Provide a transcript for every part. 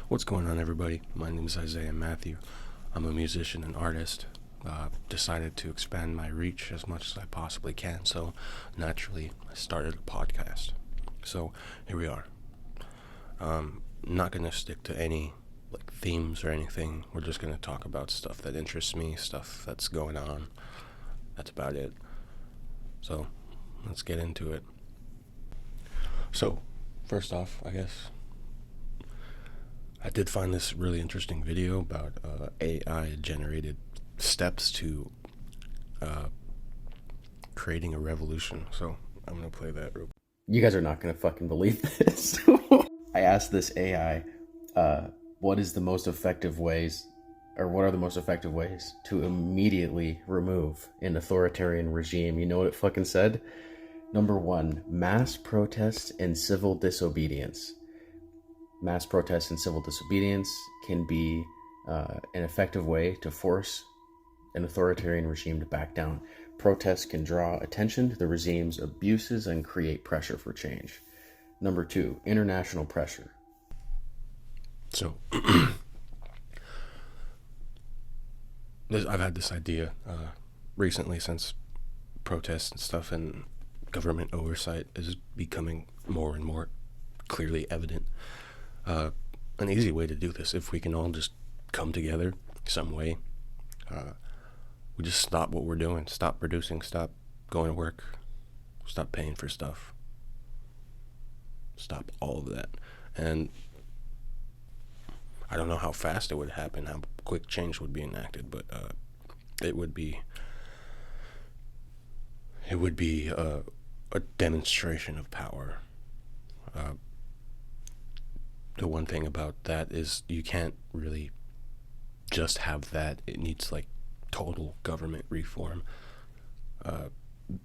What's going on, everybody? My name is Isaiah Mathew. I'm a musician and artist. Decided to expand my reach as much as I possibly can, so naturally I started a podcast. So here we are. Not gonna stick to any themes or anything. We're just gonna talk about stuff that interests me, stuff that's going on. That's about it. So let's get into it. So first off, I guess I did find this really interesting video about AI generated steps to creating a revolution. So I'm gonna play that. You guys are not gonna fucking believe this. I asked this AI, what are the most effective ways to immediately remove an authoritarian regime? You know what it fucking said? Number 1, mass protests and civil disobedience. Mass protests and civil disobedience can be an effective way to force an authoritarian regime to back down. Protests can draw attention to the regime's abuses and create pressure for change. Number 2, international pressure. So I've had this idea recently, since protests and stuff and government oversight is becoming more and more clearly evident. An easy way to do this, if we can all just come together some way, we just stop what we're doing, stop producing, stop going to work, stop paying for stuff, stop all of that. And I don't know how fast it would happen, how quick change would be enacted, but it would be a demonstration of power. The one thing about that is you can't really just have that. It needs total government reform.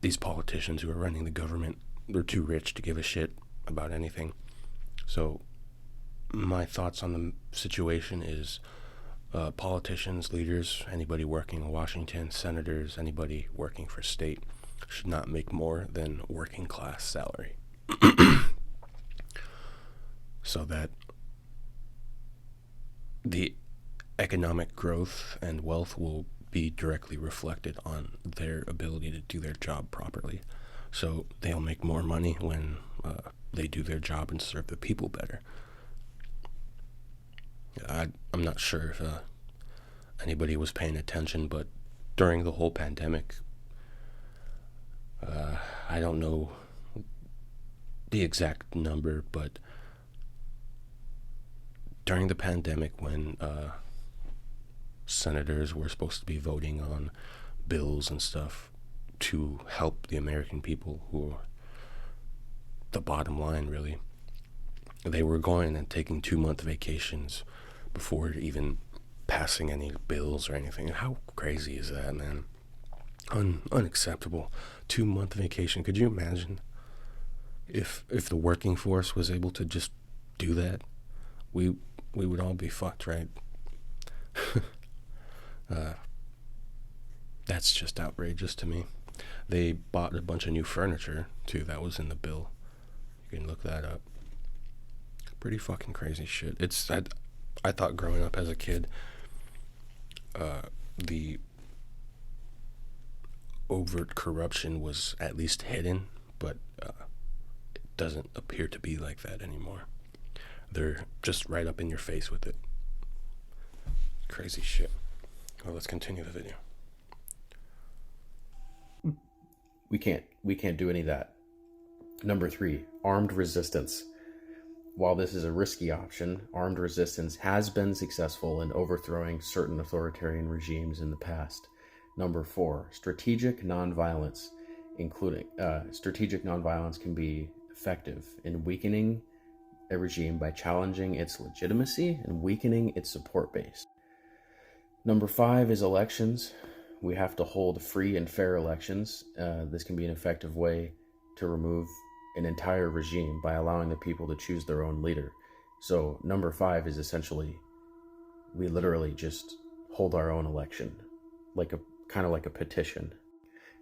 These politicians who are running the government, they're too rich to give a shit about anything. So my thoughts on the situation is politicians, leaders, anybody working in Washington, senators, anybody working for state should not make more than working class salary. So that the economic growth and wealth will be directly reflected on their ability to do their job properly. So they'll make more money when they do their job and serve the people better. I'm not sure if anybody was paying attention, but during the whole pandemic, I don't know the exact number, but during the pandemic, when senators were supposed to be voting on bills and stuff to help the American people, who are the bottom line, really, they were going and taking 2-month vacations before even passing any bills or anything. How crazy is that, man? Unacceptable. 2-month vacation. Could you imagine if the working force was able to just do that? We would all be fucked, right? That's just outrageous to me. They bought a bunch of new furniture too. That was in the bill. You can look that up. Pretty fucking crazy shit. I thought growing up as a kid, the overt corruption was at least hidden, but it doesn't appear to be like that anymore. They're just right up in your face with it. Crazy shit. Well, let's continue the video. We can't do any of that. Number 3, armed resistance. While this is a risky option, armed resistance has been successful in overthrowing certain authoritarian regimes in the past. Number 4, strategic nonviolence. Strategic nonviolence can be effective in weakening a regime by challenging its legitimacy and weakening its support base. Number 5 is elections. We have to hold free and fair elections. This can be an effective way to remove an entire regime by allowing the people to choose their own leader. So number 5 is essentially, we literally just hold our own election, kind of like a petition.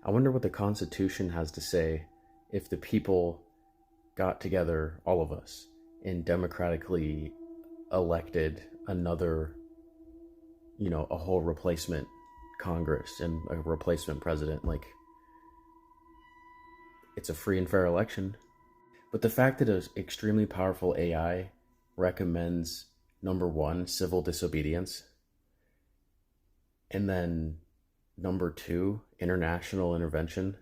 I wonder what the Constitution has to say if the people got together, all of us, and democratically elected another, a whole replacement Congress and a replacement president. Like, it's a free and fair election. But the fact that an extremely powerful AI recommends, number one, civil disobedience, and then number two, international intervention,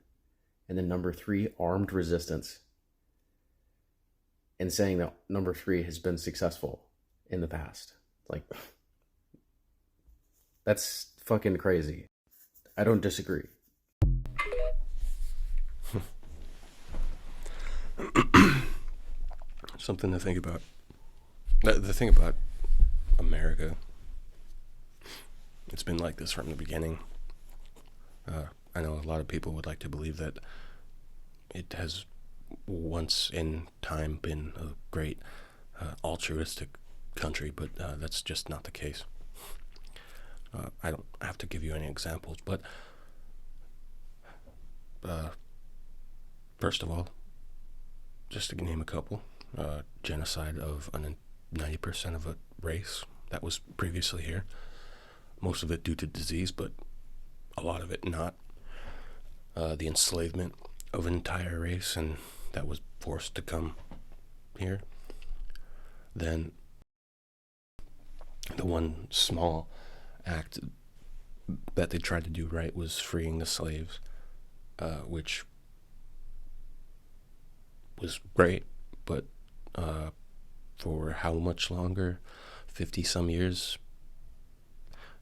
and then number three, armed resistance, and saying that number three has been successful in the past. Like, that's fucking crazy. I don't disagree. Something to think about. The thing about America, it's been like this from the beginning. I know a lot of people would like to believe that it has once in time been a great altruistic country, but that's just not the case. I don't have to give you any examples, but first of all, just to name a couple, genocide of 90% of a race that was previously here, most of it due to disease, but a lot of it not. The enslavement of an entire race, and that was forced to come here. Then the one small act that they tried to do right was freeing the slaves, which was great, but for how much longer? 50 some years.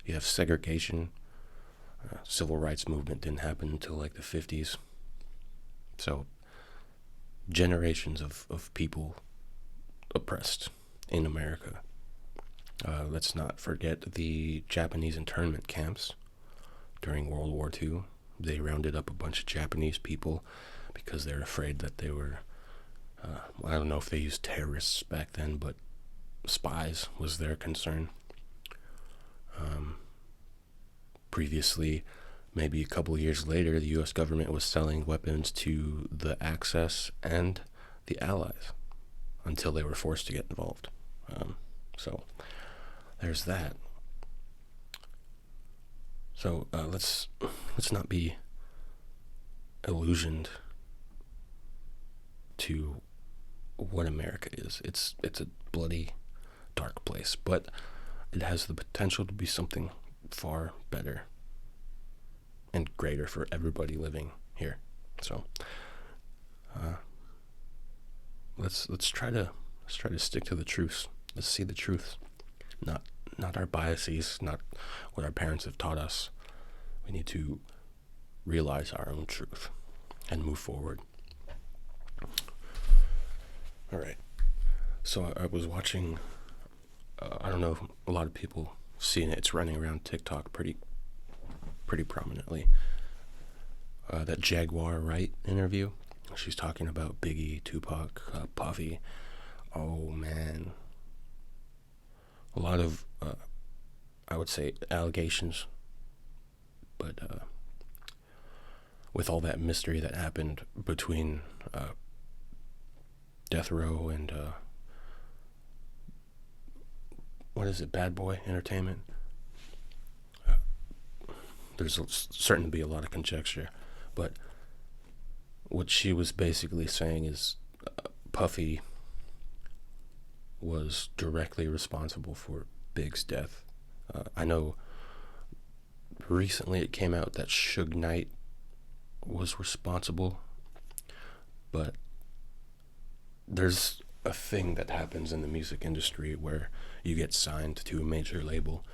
You have segregation. Civil rights movement didn't happen until like the 50s. So generations of people oppressed in America. Let's not forget the Japanese internment camps during World War II. They rounded up a bunch of Japanese people because they're afraid that they were, I don't know if they used terrorists back then, but spies was their concern. Previously, maybe a couple of years later, the U.S. government was selling weapons to the Axis and the Allies until they were forced to get involved. So there's that. So let's not be illusioned to what America is. It's a bloody, dark place, but it has the potential to be something far better and greater for everybody living here. So let's try to stick to the truth. Let's see the truth, not our biases, not what our parents have taught us. We need to realize our own truth and move forward. All right. So I was watching. I don't know if a lot of people seen it. It's running around TikTok pretty prominently. That Jaguar Wright interview. She's talking about Biggie, Tupac, Puffy. Oh man, a lot of I would say allegations, but with all that mystery that happened between Death Row and what is it, Bad Boy Entertainment? There's certain to be a lot of conjecture, but what she was basically saying is Puffy was directly responsible for Big's death. I know recently it came out that Suge Knight was responsible, but there's a thing that happens in the music industry where you get signed to a major label.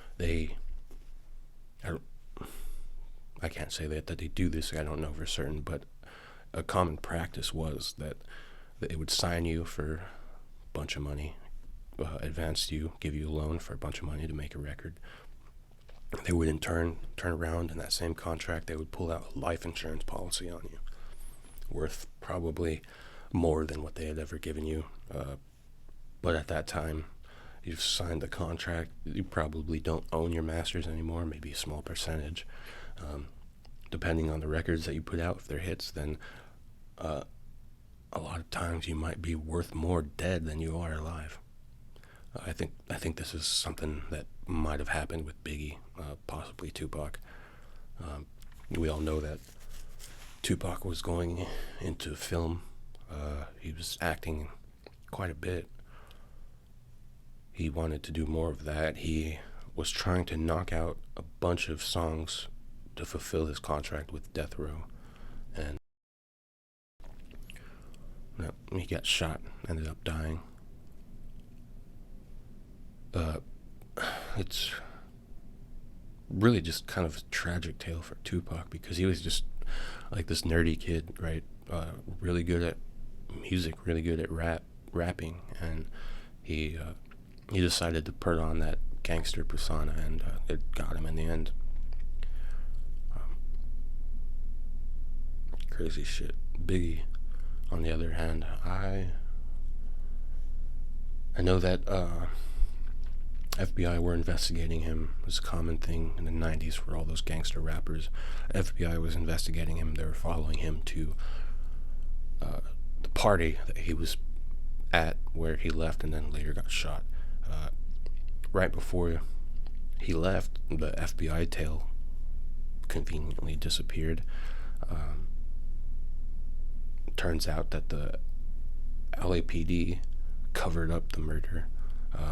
I can't say that they do this, I don't know for certain, but a common practice was that they would sign you for a bunch of money, advance you, give you a loan for a bunch of money to make a record. They would in turn around in that same contract, they would pull out a life insurance policy on you, worth probably more than what they had ever given you. But at that time, you've signed the contract, you probably don't own your masters anymore, maybe a small percentage. Depending on the records that you put out, if they're hits, then a lot of times you might be worth more dead than you are alive. I think this is something that might have happened with Biggie, possibly Tupac. We all know that Tupac was going into film. He was acting quite a bit. He wanted to do more of that. He was trying to knock out a bunch of songs to fulfill his contract with Death Row, and he got shot, ended up dying. It's really just kind of a tragic tale for Tupac, because he was just like this nerdy kid, right? Really good at music, really good at rapping, and he decided to put on that gangster persona, and it got him in the end. Crazy shit. Biggie, on the other hand, I know that FBI were investigating him. It was a common thing in the 90s for all those gangster rappers. FBI was investigating him. They were following him to the party that he was at, where he left and then later got shot. Right before he left, the FBI tail conveniently disappeared. Turns out that the LAPD covered up the murder,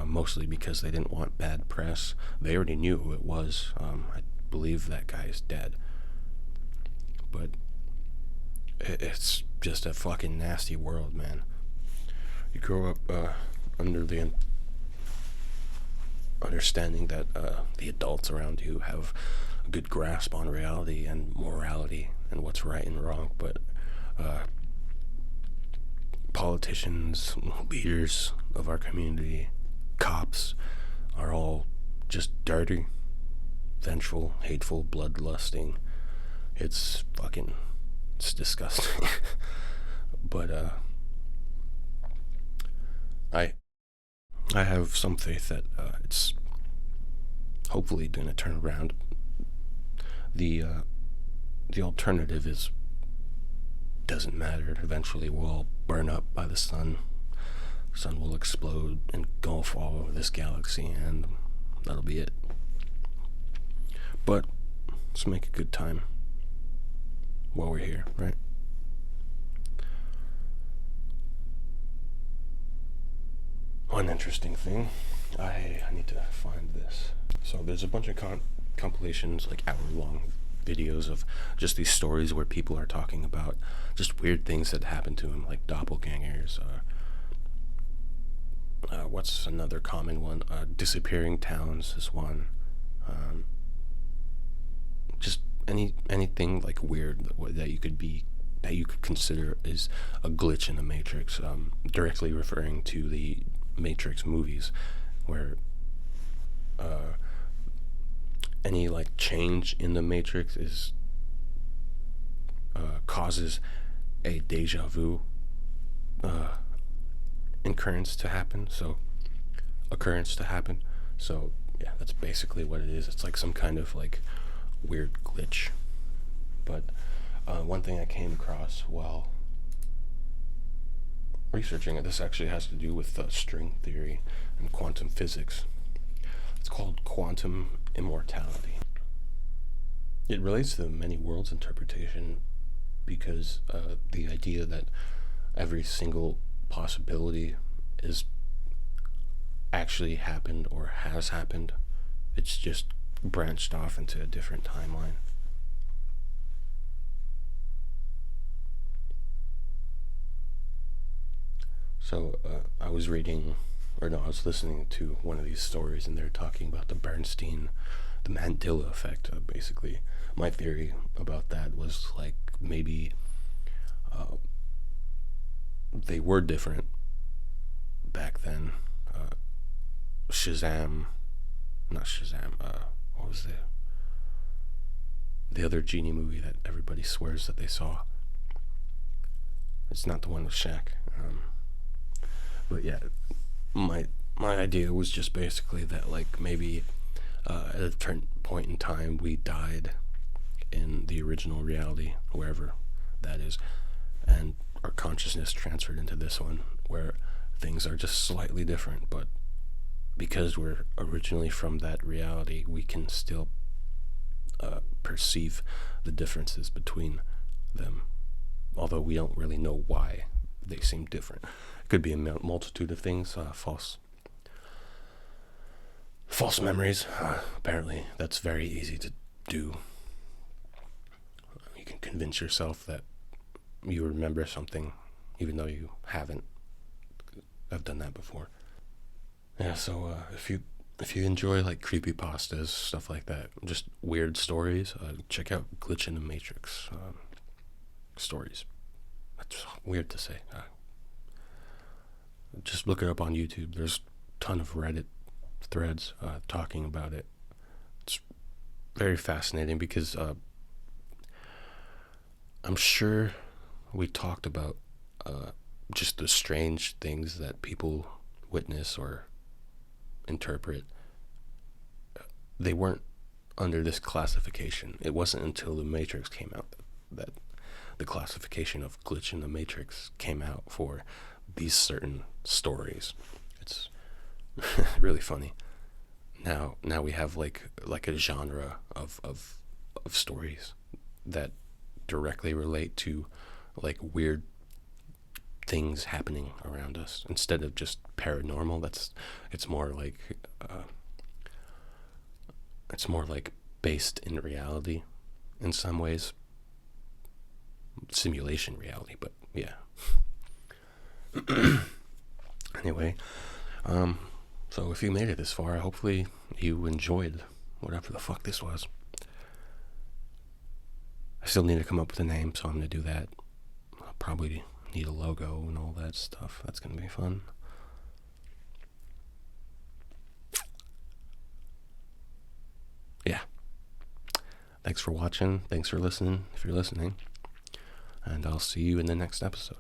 mostly because they didn't want bad press. They already knew who it was. I believe that guy is dead. But it's just a fucking nasty world, man. You grow up under the understanding that the adults around you have a good grasp on reality and morality and what's right and wrong, but politicians, leaders of our community, cops are all just dirty, vengeful, hateful, bloodlusting. It's disgusting. But I have some faith that it's hopefully going to turn around. The alternative doesn't matter. Eventually we'll all burn up by the sun. The sun will explode, engulf all over this galaxy, and that'll be it. But let's make a good time while we're here, right? One interesting thing, I need to find this. So there's a bunch of compilations, like hour-long videos of just these stories where people are talking about just weird things that happen to them, like doppelgangers. What's another common one? Disappearing towns is one. Just anything like weird that you could consider is a glitch in the Matrix. Directly referring to the Matrix movies, where any like change in the Matrix is causes a deja vu occurrence to happen. So yeah, that's basically what it is. It's like some kind of like weird glitch. But one thing I came across while researching it, this actually has to do with string theory and quantum physics. It's called quantum immortality. It relates to the many worlds interpretation, because the idea that every single possibility is actually happened or has happened. It's just branched off into a different timeline. So I was listening to one of these stories, and they're talking about the Mandela effect. Basically, my theory about that was like maybe they were different back then. What was the other genie movie that everybody swears that they saw? It's not the one with Shaq. But yeah, my idea was just basically that like maybe at a certain point in time we died in the original reality, wherever that is, and our consciousness transferred into this one, where things are just slightly different, but because we're originally from that reality, we can still perceive the differences between them, although we don't really know why they seem different. It could be a multitude of things. False memories. Apparently, that's very easy to do. You can convince yourself that you remember something, even though you haven't. I've done that before. Yeah, so if you enjoy like creepypastas, stuff like that, just weird stories, check out Glitch in the Matrix stories. That's weird to say. Just look it up on YouTube. There's a ton of Reddit threads talking about it. It's very fascinating because I'm sure we talked about just the strange things that people witness or interpret. They weren't under this classification. It wasn't until the Matrix came out that the classification of Glitch in the Matrix came out for these certain stories. It's really funny. Now we have like a genre of stories that directly relate to like weird things happening around us instead of just paranormal. It's more like based in reality in some ways. Simulation reality, but yeah. Anyway, so if you made it this far, hopefully you enjoyed whatever the fuck this was. I still need to come up with a name, so I'm going to do that. I'll probably need a logo and all that stuff. That's going to be fun. Yeah. Thanks for watching. Thanks for listening, if you're listening. And I'll see you in the next episode.